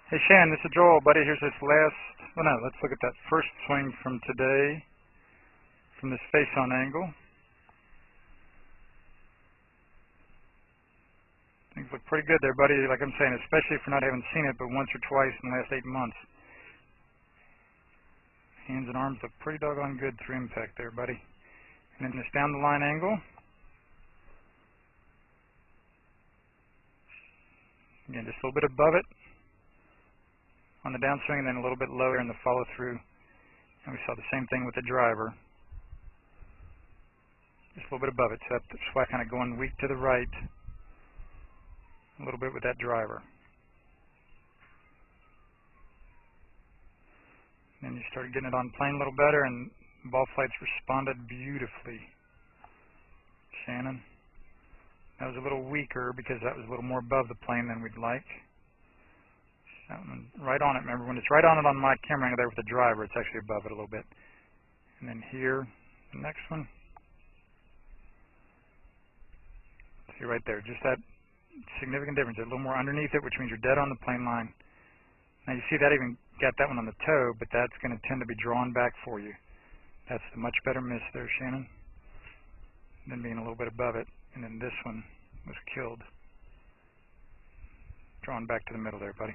Hey Shan, this is Joel, buddy. Here's this let's look at that first swing from today from this face-on angle. Things look pretty good there, buddy, like I'm saying, especially for not having seen it but once or twice in the last 8 months. Hands and arms look pretty doggone good through impact there, buddy. And then this down the line angle. Again, just a little bit above it on the downswing, and then a little bit lower in the follow through. And we saw the same thing with the driver. Just a little bit above it, so that's why kind of going weak to the right a little bit with that driver. And you started getting it on plane a little better, and ball flights responded beautifully. Shannon. That was a little weaker because that was a little more above the plane than we'd like. That one right on it. Remember, when it's right on it on my camera angle there with the driver, it's actually above it a little bit. And then here, the next one. See right there, just that significant difference. A little more underneath it, which means you're dead on the plane line. Now you see that even got that one on the toe, but that's going to tend to be drawn back for you. That's the much better miss there, Shannon, than being a little bit above it. And then this one was killed. Drawn back to the middle there, buddy.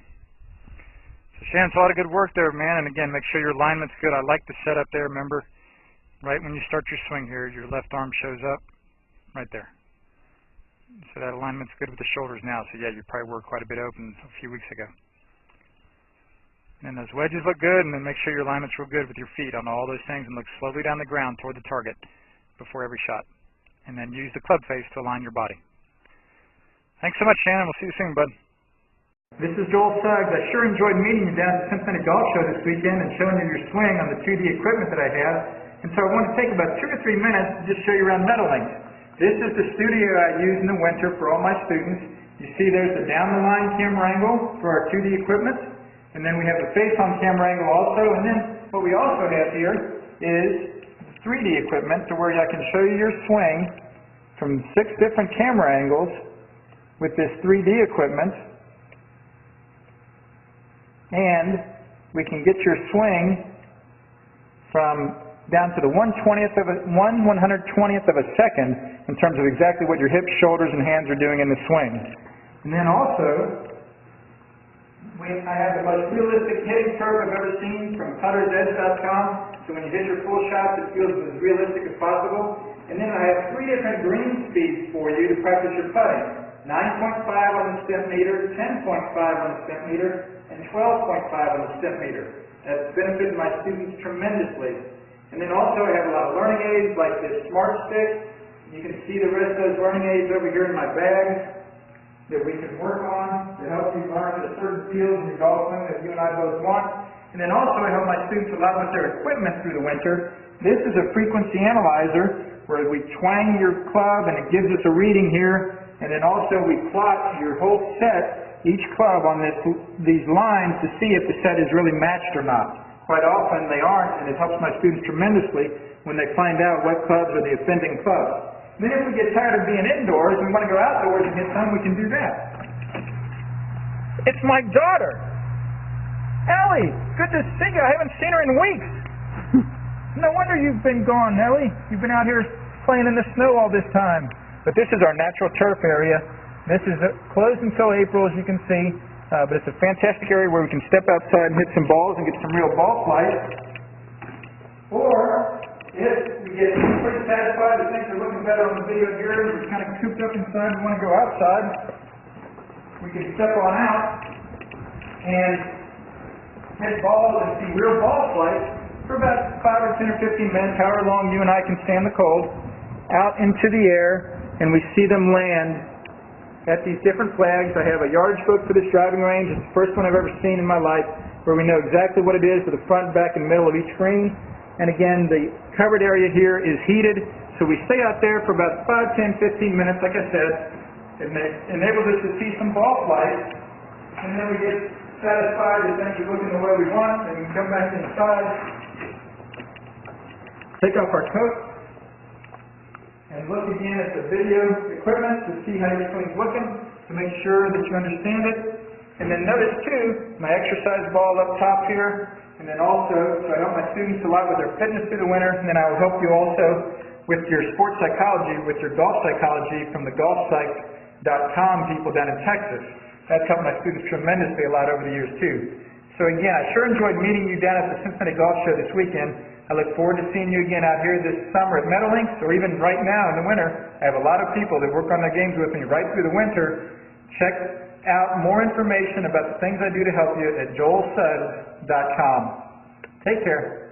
So Shannon, it's a lot of good work there, man. And again, make sure your alignment's good. I like the setup there. Remember, right when you start your swing here, your left arm shows up right there. So that alignment's good with the shoulders now. So yeah, you probably were quite a bit open a few weeks ago. And those wedges look good, and then make sure your alignment's real good with your feet on all those things, and look slowly down the ground toward the target before every shot. And then use the club face to align your body. Thanks so much, Shannon. We'll see you soon, bud. This is Joel Suggs. I sure enjoyed meeting you down at the Cincinnati Golf Show this weekend and showing you your swing on the 2D equipment that I have. And so I want to take about 2 to 3 minutes to just show you around Meadowlinks. This is the studio I use in the winter for all my students. You see there's the down-the-line camera angle for our 2D equipment. And then we have the face-on camera angle also. And then what we also have here is 3D equipment to where I can show you your swing from 6 different camera angles with this 3D equipment, and we can get your swing from down to the 1/120th of a second in terms of exactly what your hips, shoulders, and hands are doing in the swing. And then also I have the most realistic hitting curve I've ever seen from puttersedge.com. So when you hit your full shots, it feels as realistic as possible. And then I have 3 different green speeds for you to practice your putting. 9.5 on the step meter, 10.5 on the step meter, and 12.5 on the step meter. That's benefited my students tremendously. And then also I have a lot of learning aids like this Smart Stick. You can see the rest of those learning aids over here in my bag that we can work on to help you learn the certain fields in your golf swing that you and I both want. And then also I help my students a lot with their equipment through the winter. This is a frequency analyzer where we twang your club and it gives us a reading here. And then also we plot your whole set, each club on these lines to see if the set is really matched or not. Quite often they aren't, and it helps my students tremendously when they find out what clubs are the offending clubs. Then if we get tired of being indoors and we want to go outdoors and hit some, we can do that. It's my daughter. Ellie, good to see you. I haven't seen her in weeks. No wonder you've been gone, Ellie. You've been out here playing in the snow all this time. But this is our natural turf area. This is closed until April, as you can see. But it's a fantastic area where we can step outside and hit some balls and get some real ball flight. Or if we get pretty satisfied that things are looking better on the video here, and we're kind of cooped up inside and want to go outside, we can step on out and hit balls and see real ball flight for about 5 or 10 or 15 minutes, however long you and I can stand the cold, out into the air, and we see them land at these different flags. I have a yardage book for this driving range. It's the first one I've ever seen in my life where we know exactly what it is for the front, back, and middle of each green. And again, the covered area here is heated, so we stay out there for about 5, 10, 15 minutes, like I said. It enables us to see some ball flight, and then we get satisfied that things are looking the way we want, and we can come back inside, take off our coat, and look again at the video equipment to see how your swing's looking, to make sure that you understand it. And then notice too, my exercise ball up top here, and then also, so I help my students a lot with their fitness through the winter, and then I will help you also with your sports psychology, with your golf psychology from the golfpsych.com people down in Texas. That's helped my students tremendously a lot over the years too. So again, I sure enjoyed meeting you down at the Cincinnati Golf Show this weekend. I look forward to seeing you again out here this summer at Meadowlinks, or even right now in the winter. I have a lot of people that work on their games with me right through the winter. Check out more information about the things I do to help you at joelsuggs.com. Take care.